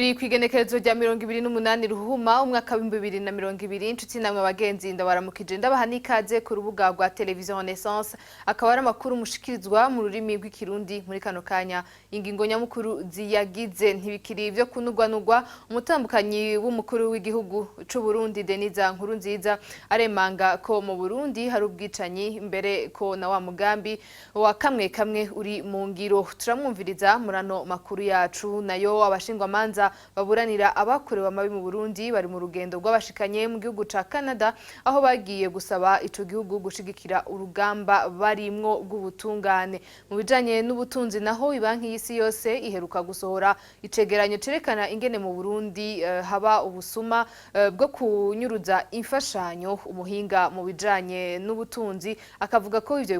Turi kwigenekerezo rya 28 ruhuma umwaka wa 2020 inshuti namwe bagenzi ndabaramukije ndabaha nikaze ku rubuga rwa televiziyo Renaissance akaba ari amakuru mushikirizwa mu rurimi rw'ikirundi muri kano kanya ingingo nyamukuru ziyagize ntibikiri ivyo kunugwanugwa umutambukanyi w'umukuru w'igihugu c'u Burundi Denise Nkurunziza aremanga ko mu Burundi hari ubwicanyi mbere ko na wa mugambi wa kamwe uri mu ngiro turamwumviriza murano makuru yacu nayo abashingwa manza baburanira abakorewe amabi mu Burundi bari mu rugendo rw'abashikanye mu gihugu ca Canada aho bagiye gusaba ico gihugu gushigikira urugamba barimwo rw'ubutungane mu bijanye n'ubutunzi naho ibanki y'isi yose iheruka gusohora icegeranyo cerekana ingene mu Burundi haba ubusuma bwo kunyuruza imfashanyo umuhinga mu bijanye n'ubutunzi akavuga ko ivyo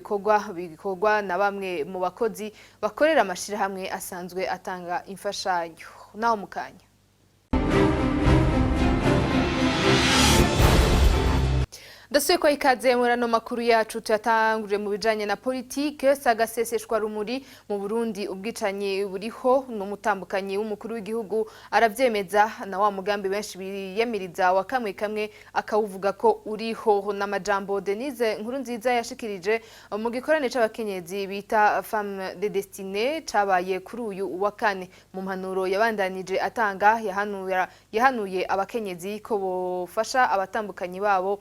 bikorwa na bamwe mu bakozi bakorera mashirahamwe asanzwe atanga imfashanyo naho mukanya Dasuye kwa ikaze murano makuru yacu tuyatanguje mu bijanye na politike sagaseseshwa rumuri mu Burundi ubwicanyi buriho n'umutambukanyi w'umukuru w'igihugu aravyemeza na wa mugambi benshi biyemiriza wa kamwe akawuvuga ko uriho n'amajambo Denise Nkurunziza yashikirije mu gikorane c'abakenyezi bita femme de destinée cabaye kuri uyu wa kane mu mpanuro yabandanije atanga yahanuye abakenyezi ko bofasha abatambukanyi babo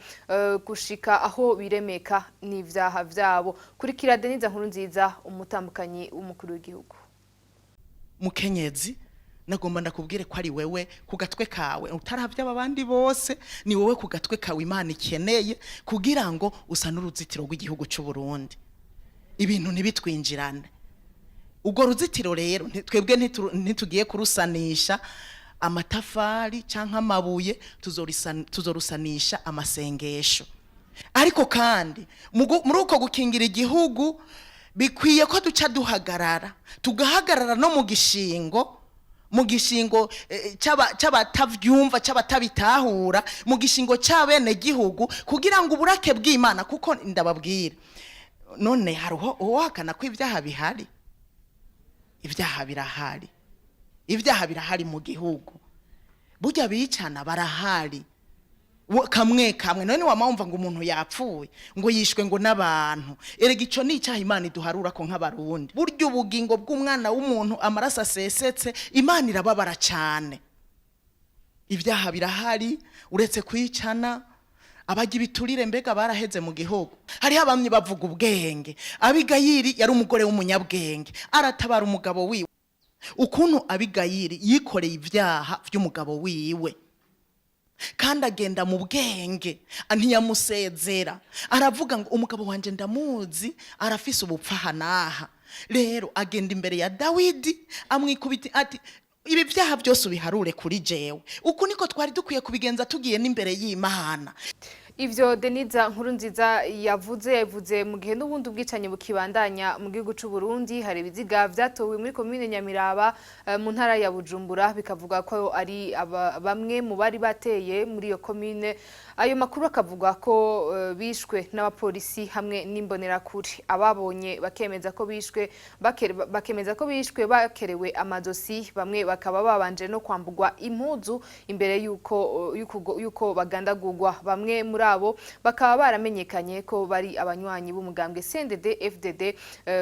gushika aho biremeka n'ivyaha vyabo kurikira Denise Nkurunziza umutambukanyi w'umukuru w'igihugu mukenyezi nagomba ndakubwire ko ari wewe ku gatwe kawe utaravya abandi bose ni wewe ku gatwe kawe Imana ikeneye kugira ngo usa n'uruzitiro rw'igihugu c'u Burundi ibintu ntibitwinjirane ubwo ruzitiro rero twebwe ntitugiye kurusanisha amatafari canke amabuye tuzorusanisha amasengesho ariko kandi muri uko gukingira igihugu bikwiye ko duca duhagarara tugahagarara no mu gishingo c'abatavyumva c'abatabitahura mu gishingo c'abene gihugu kugira ngo uburake bw'Imana kuko ndababwira none hariho uwahakana ko ibyaha bihari ibyaha birahari mu gihugu burya bicana barahari kamwe none wamumva ngo umuntu yapfuye ngo yishwe ngo n'abantu erega ico ni icyaha Imana iduharura ko nk'abarundi burya ubugingo bw'umwana w'umuntu amaraso asesetse Imana irababara cyane ibyaha birahari uretse kwicana abagira ibiturire mbega baraheze mu gihugu hariho abamye bavuga ubwenge Abigayiri yari umugore w'umunyabwenge aratabara umugabo wiwe ukuntu Abigayiri yikoreye ibyaha by'umugabo wiwe kandi agenda mu bwenge ntiyamusezera aravuga ngo umugabo wanje ndamuzi arafise ubupfaha naha rero agenda imbere ya Dawidi amwikubita ati ibi byaha byose ubiharure kuri jewe uko niko twari dukwiye kubigenza tugiye n'imbere y'Imana Ivyo Denise Nkurunziza yavuze mu gihe n'ubundi ubwicanyi bukibandanya mu gihugu c'u Burundi hari ibiziga vyatowe muri commune Nyamiraba mu ntara ya Bujumbura bikavuga ko ari bamwe mu bari bateye muri iyo commune ayo makuru akavuga ko bishwe n'abapolisi hamwe n'imbonerakuri ababonye bakemeza ko bishwe bakerewe amadosi bamwe bakaba babanje no kwambugwa impuzu imbere yuko bagandagurwa bamwe muri abo bakaba baramenyekanye ko bari abanywanyi b'umugambwe CNDD FDD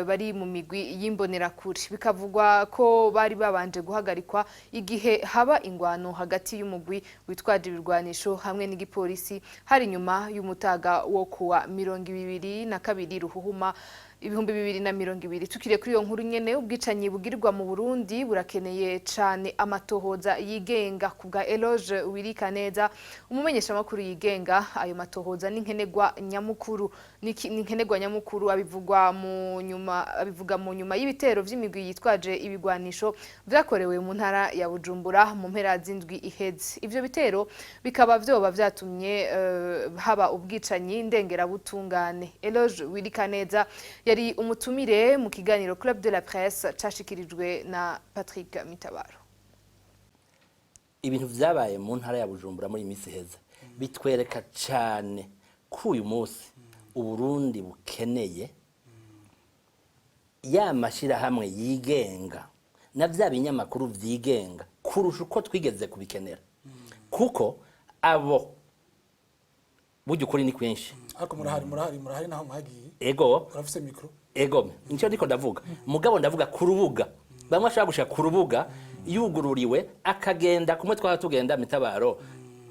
bari mu migwi y'imbonerakuri bikavugwa ko bari babanje guhagarikwa igihe haba ingwano hagati y'umugwi witwaje ibirwanisho hamwe n'igipolisi hari nyuma y'umutaga wo kuwa 22 ruhuhuma 2020 tukire kuri iyo nkuru nyene ubwicanyi bugirirwa mu Burundi burakeneye cane amatohoza yigenga kubwa Eloge Wirikaneza umumenyesha makuru yigenga ayo matohoza n'inkenegwa nyamukuru abivuga mu nyuma y'ibitero vy'imigwi yitwaje ibigwanisho vyakorewe mu ntara ya Bujumbura mu mpera z'indwi iheze ivyo bitero bikaba vyoba vyatumye haba ubwicanyi ndengera butungane Eloge Wirikaneza yari umutumire mu kiganiro Club de la Presse cashikirijwe na Patrick Mitabaro ibintu vyabaye mu ntara ya Bujumbura muri imisi heza bitwereka cyane ko uyu munsi Uburundi bukeneye ya mashirahamwe yigenga na vya binyamakuru vyigenga kurusha uko twigeze kubikenera kuko abo burya ukuri ni kwinshi ariko murahari naho mwagiye ego urafise mikro ego nicyo ndiko ndavuga mugabo ndavuga ku rubuga bamwe ashaka gushaka ku rubuga yugururiwe akagenda kumwe twaba tugenda mitabaro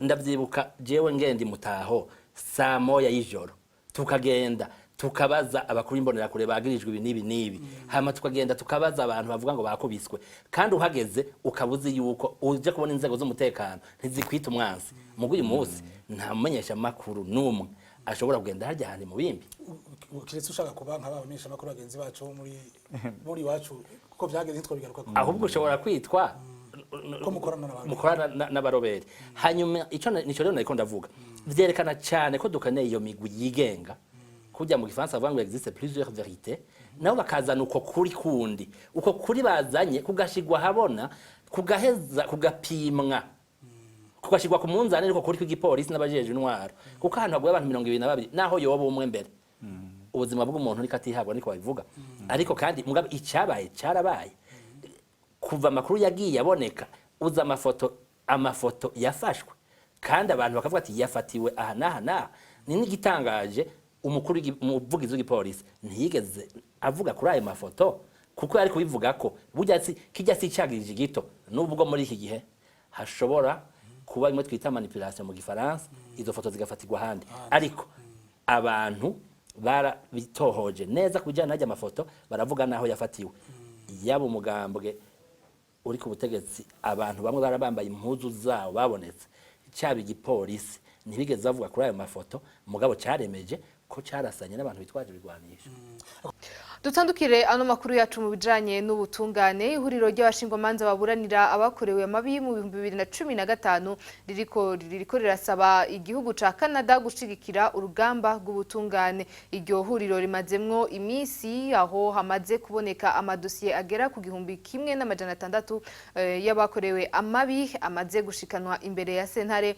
ndavyibuka jewe ngende mutaho saa moya y'ijoro tukagenda tukabaza abakuru imbonera kure bagirijwe ibi nibi nibi hama tukagenda tukabaza abantu bavuga ngo bakubiswe kandi uhageze ukabuzi yuko uje kubona inzego z'umutekano ntizikwita umwansi mugo uyu munsi nta mumenyesha makuru numwe ashobora kugenda harya handi mu bimbi kiretse ushaka kuba nk'abamenyesha makuru bagenzi bacu muri wacu kuko byageze nitwo bigaruka ahubwo ushobora kwitwa ko mukorana n'abaroberi hanyuma ico nico rero nariko ndavuga vyerekana cyane ko dukeneye iyo migwi yigenga kujya mu gifaransa bavuga ngo existe plusieurs vérités nabo bakazana uko kuri kundi uko kuri bazanye kugashigwa habona kugaheza kugapimwa kugashigwa ku munzani ariko kuri kw'igipolisi n'abajeje intwaro kuko ahantu haguye abantu 22 naho yoba umwe mbere ubuzima bw'umuntu niko atihabwa niko babivuga ariko kandi mugabe icabaye carabaye kuva makuru yagiye aboneka uza amafoto yafashwe kandi abantu bakavuga ati yafatiwe aha naha ni n'igitangaje umuvugizi w'igipolisi ntiyigeze avuga kuri ayo mafoto kuko yari kubivuga ko burya kijya si cyagirije gito nubwo muri iki gihe hashobora kuba imwe twita manipulation mu gifaransa izo foto zigafatirwa handi ariko abantu barabitohoje neza kujyana najya amafoto baravuga naho yafatiwe yaba umugambwe uri ku butegetsi abantu bamwe barabambaye impuzu zabo babonetse cyaba igipolisi ntibigeze bavuga kuri ayo mafoto mugabo cyaremeje ko cyarasanye n'abantu bitwaje ibigwanisho dutandukire ano makuru yacu mu bijanye n'ubutungane ihuriro ry'abashingwamanza baburanira abakorewe amabi mu 2015 ririko rirasaba igihugu ca Canada gushigikira urugamba rw'ubutungane iryo huriro rimazemwo imisi aho hamaze kuboneka amadosiye agera ku 1600 y'abakorewe amabi amaze gushikanwa imbere ya sentare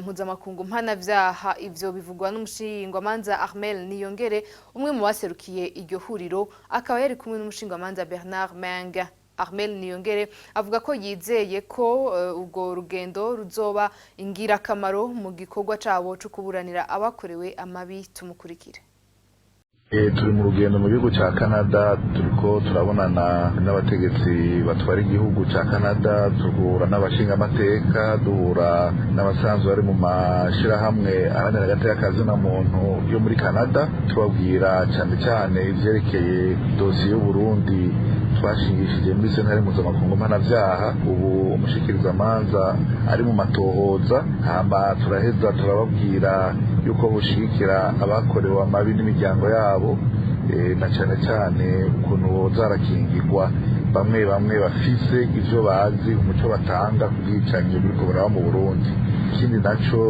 mpuzamakungu mpanavyaha ivyo bivugwa n'umushingwamanza Armel Niyongere umwe mu baserukiye iryo huriro akaba yari kumwe n'umushingamanza Bernard Menga Armel Niyongere avuga ko yizeye ko ubwo rugendo ruzoba ingirakamaro mu gikorwa cabo cyo kuburanira abakorewe amabi tumukurikire turi mu rugendo mu gihugu cya Canada turiko turabonana n'abategetsi batwara igihugu cya Canada duhura n'abashingamateka duhura n'abasanzwe bari mu mashirahamwe aharanira hagati y'akazi na muntu yo muri Canada tubabwira cyane cyane ivyerekeye dosiye y'u Burundi twashingishije muri sentare mpuzamakungu mpanavyaha ubu umushikirizamanza ari mu matohoza hama turaheza turababwira yuko bushigikira abakorewe amabi n'imiryango yabo na cyane cyane ukuntu zarakingirwa bamwe bafise ivyo bazi umuco batanga kubwicanyi buriko buraba mu Burundi ikindi naco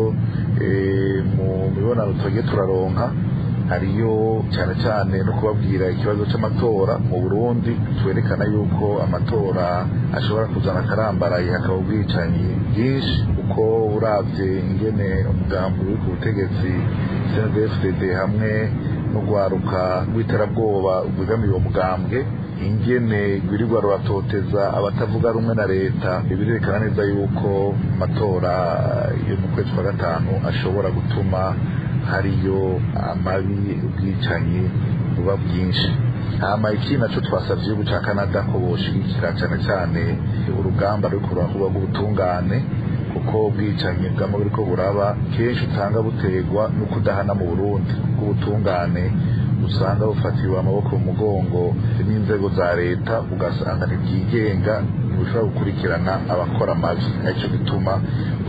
mu mibonano tugiye turaronka hariyo cyane cyane no kubabwira ikibazo cy'amatora mu Burundi twerekana yuko amatora ashobora kuzana karambaraye hakaba ubwicanyi bwinshi uko uravye ingene umugambi uri ku butegetsi CNDD-FDD hamwe no gwaruka rw'iterabwoba ubwigamiye uwo mugambwe ingene gwirirwa ruratoteza abatavuga rumwe na leta birerekana neza yuko amatora yo mu kwezi kwa gatanu ashobora gutuma hariyo amabi ubwicanyi buba bwinshi hama iki naco twasavye igihugu ca Canada ko boshigikira cyane cyane urugamba rwo kubaho rw'ubutungane kuko ubwicanyi bwamo buriko buraba kenshi utanga butegwa no kudahana mu Burundi bw'ubutungane usanga bufatiwe amaboko mu mugongo n'inzego za leta ugasanga ntibyigenga ntibishobora gukurikirana abakora amabi aricyo gituma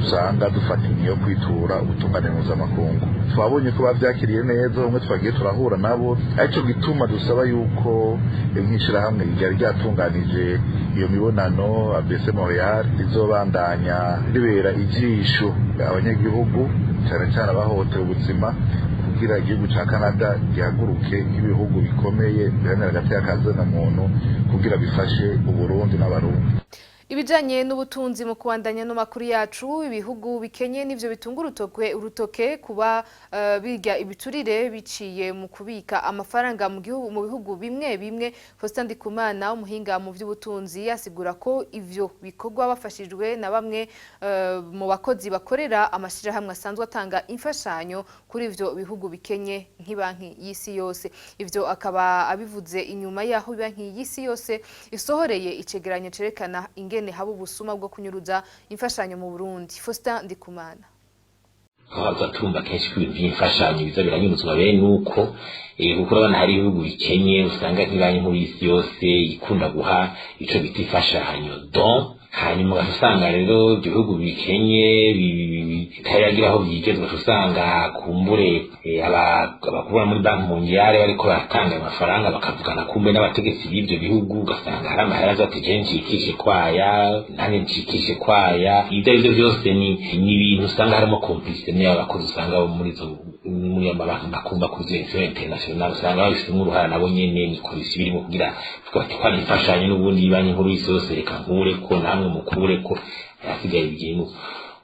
usanga dufata inyo kwitura ubutungane mpuzamakungu twabonye ko bavyakiriye neza bamwe twagiye turahura nabo aricyo gituma dusaba yuko nk'ishirahamwe ryari ryatunganije iyo mibonano ABC Montreal rizobandanya ribera ijisho abanyagihugu cyane cyane abahohotewe ubuzima kugira igihugu ca Canada gihaguruke nk'ibihugu bikomeye biharanira hagati y'akazi na muntu kugira bifashe Uburundi n'abarundi Ibijanye n'ubutunzi mu kubandanya no makuru yacu ibihugu bikenye nivyo bitunga urutoke kuba birya ibiturire biciye mu kubika amafaranga mu bihugu bimwe Faustin Nd umuhinga mu by'ubutunzi asigura ko ivyo bikorwa bafashijwe na bamwe mu bakozi bakorera amashirahamwe asanzwe atanga imfashanyo kuri ivyo bihugu bikenye nk'ibanki y'isi yose. Ivyo akaba abivuze inyuma yaho banki y'isi yose isohoreye icegeranyo cerekana ingene haba ubusuma bwo kunyuruza imfashanyo mu Burundi. Faustin Nd haza tumba kenshi ku imfashanyo biza biranyuruzwa bene nuko kuko urabona hari ibihugu bikenye usanga nk'ibanye mu isi yose ikunda guha ico bita imfashanyo hanyuma ugasanga rero ibyo bihugu bikenye bitayagira aho byigezwe usanga kumbure abakubona muri banki mondiale bariko baratanga amafaranga bakavugana kumbe n'abategetsi b'ibyo bihugu ugasanga hari amahera ati je njikishe kwaya nane njikishe kwaya ibyo byose ni ibintu usanga harimo complice n'abakozi usanga muri amabanki makumba ku rwego international usanga babifitemo uruhara nabo nyene ni komisiyo birimo kugira twatwara imfashanyo n'ubundi banki nkuru y'isi yose reka nkure ko namwe mukure ko yasigaye ibintu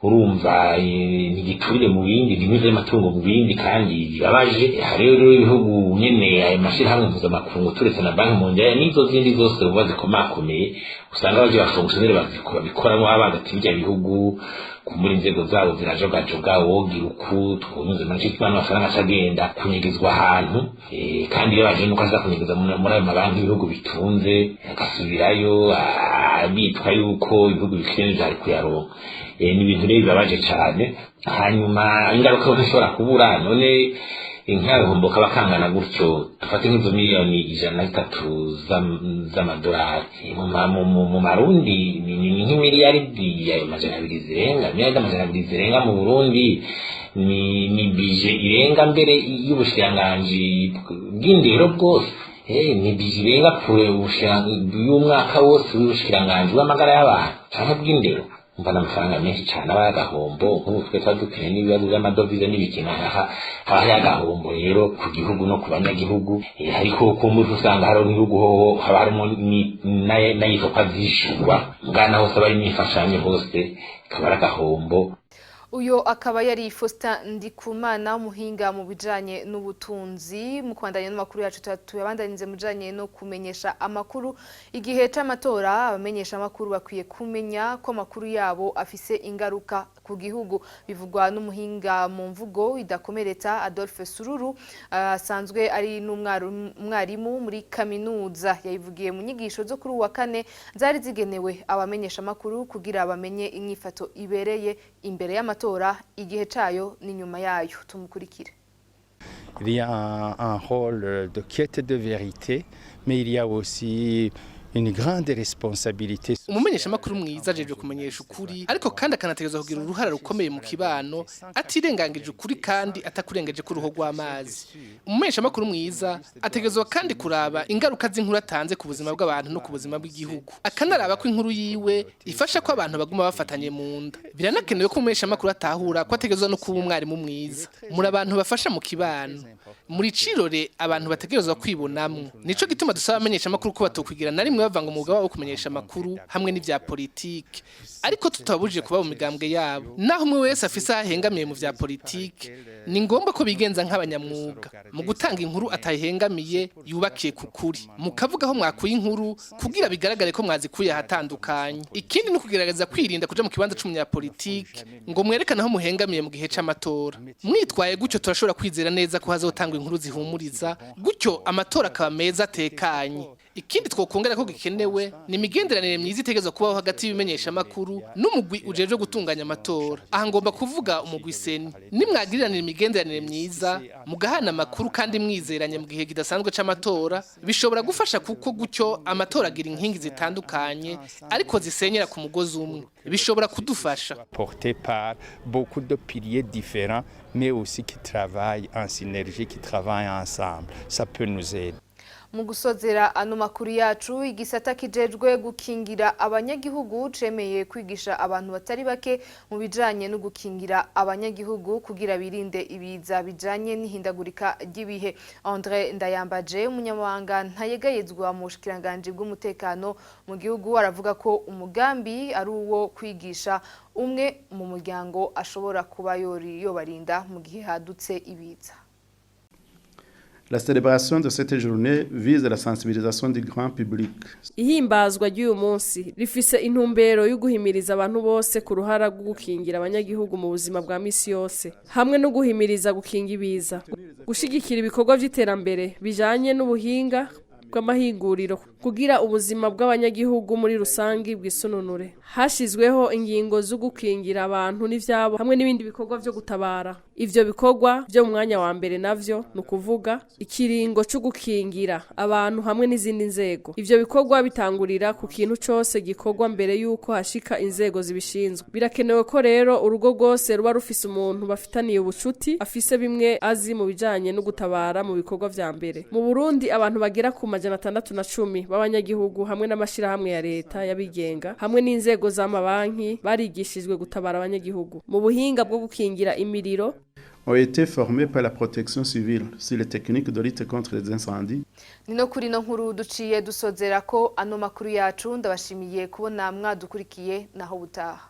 urumva nigiturire mu bindi bimeze amatungo mu bindi kandi bibabaje rero ibihugu nyene ayo mashirahamwe mpuzamakungu turetse na banki mondiale nizo zindi zose uba zikomakomeye usanga baje bafonctionnaire babikoramo abagati bijya bihugu kumuri inzego zabo zirajogajoga wogira uku twunyuze muri cyo amafaranga acagenda kunyegezwa ahantu kandi iyo baje nuko aza kunyegeza muri ayo mabanki y'ibihugu bitunze agasubirayo abitwa yuko ibihugu bikeneye byari kuyaronka ni ibintu rero bibabaje cyane hanyuma ingaruka zishobora kubura none nk'abihomboka bakangana gutyo dufate nk'izo miliyoni 103 z'amadolari mu marundi ni nk'imiliyaridi ya majana abiri zirenga mu Burundi ni bije irenga mbere y'ubushiranganji bw'indero bwose ni bije irenga kure y'umwaka wose w'ubushiranganji w'amagara y'abantu cyangwa bw'indero mbana amafaranga menshi cyane aba yagahombo nk'ubu twe twadukeneye n'ibibazo by'amadovize n'ibikina haba yagahombo rero ku gihugu no ku banyagihugu ariko kumbuze usanga hari n'ibihugu ho haba harimo n'ayisoko zishurwa mugana hose bari n'imfashanyo hose kabara gahombo. Uyo akaba yari Faustin Nd umuhinga mu bijanye n'ubutunzi mu kwandanya n'amakuru yacu tuyabandanize mu bijanye no kumenyesha amakuru igihe c'amatora abamenyesha amakuru bakwiye kumenya ko amakuru yabo afise ingaruka ku gihugu bivugwa n'umuhinga mu mvugo idakomereta Adolphe Sururu asanzwe ari n'umwarimu muri kaminuza yayivugiye mu nyigisho zo kuri wa kane zari zigenewe abamenyesha amakuru kugira bamenye inyifato ibereye imbere y'amatora igihe cayo ni nyuma yayo tumukurikire. Il y a un rôle de quête de vérité mais il y a aussi une grande responsabilité. Umumenyesha makuru mwiza ajeje kumenyesha ukuri ariko kandi akanategeza kugira uruhara rukomeye mu kibano atirengangije ukuri kandi atakurengeje ku ruho rw'amazi. Umumenyesha makuru mwiza ategezwa kandi kuraba ingaruka z'inkuru atanze ku buzima bw'abantu no ku buzima bw'igihugu akanaraba ko inkuru yiwe ifasha ko abantu baguma bafatanye mu nda. Biranakenewe ko umumenyesha makuru atahura ko ategezwa no kuba umwarimu mwiza muri abantu bafasha mu kibano muri cirore abantu bategerezwa kwibonamwe. Nico gituma dusaba abamenyesha makuru ko batokwigira na rimwe bavanga umugabo wo kumenyesha amakuru hamwe n'ivya politike ariko tutabujije kuba mu migambwe yabo naho umwe wese afise ahengamiye mu vya politike ni ngombwa ko bigenza nk'abanyamwuga mu gutanga inkuru atahengamiye yubakiye ku kuri mukavuga aho mwakuye inkuru kugira bigaragare ko mwazikuye ahatandukanye. Ikindi no kugerageza kwirinda kuja mu kibanza c'umunyapolitike ngo mwerekane aho muhengamiye mu gihe c'amatora. Mwitwaye gutyo turashobora kwizera neza ko hazotangwa inkuru zihumuriza gutyo amatora akaba meza atekanye. Ikindi twokongera ko gikenewe ni imigenderanire myiza itegezwa kubaho hagati y'ibimenyesha amakuru n'umugwi ujeje gutunganya amatora. Aha ngomba kuvuga umugwi seni nimwagiriranira imigenderanire myiza mugahana amakuru kandi mwizeranye mu gihe kidasanzwe c'amatora bishobora gufasha kuko gutyo amatora agira inkingi zitandukanye ariko zisenyera ku mugozi umwe bishobora kudufasha. Porté par beaucoup de piliers différents mais aussi qui travaillent en synergie, qui travaillent ensemble. Ça peut nous aider. Mu gusozera ano makuru yacu igisata kijejwe gukingira abanyagihugu cemeye kwigisha abantu batari bake mu bijanye no gukingira abanyagihugu kugira birinde ibiza bijanye n'ihindagurika ry'ibihe. Andre Ndayambaje umunyamabanga ntayegayezwa mu bushikiranganje bw'umutekano mu gihugu aravuga ko umugambi ari uwo kwigisha umwe mu muryango ashobora kuba yobarinda mu gihe hadutse ibiza. La célébration de cette journée vise la sensibilisation du grand public. Ihimbazwa ry'uyu munsi rifise intumbero yo guhimiriza abantu bose ku ruhara rwo gukingira abanyagihugu mu buzima bwa misi yose, hamwe no guhimiriza gukinga ibiza, gushigikira ibikorwa by'iterambere bijanye n'ubuhinga bw'amahinguriro kugira ubuzima bw'abanyagihugu muri rusangi bwisununure. Hashizweho ingingo zo gukingira abantu n'ivyabo hamwe n'ibindi bikorwa byo gutabara. Ivyo bikorwa byo mu mwanya wa mbere navyo nukuvuga ikiringo cyo gukingira abantu hamwe n'izindi nzego. Ivyo bikorwa bitangurira ku kintu cose gikorwa mbere yuko hashika inzego zibishinzwe. Birakenewe ko rero urugo rwose ruba rufise umuntu bafitaniye ubucuti afise bimwe azi mu bijanye no gutabara mu bikorwa vya mbere. Mu Burundi abantu bagira ku 610 b'abanyagihugu hamwe n'amashirahamwe ya leta yabigenga hamwe n'inzego z'amabanki barigishijwe gutabara abanyagihugu mu buhinga bwo gukingira imiriro ont été formés par la protection civile sur les techniques de lutte contre les incendies. Nino kuri no nkuru duciye dusozera ko ano makuru yacu ndabashimiye kubona mwadukurikiye naho butaha.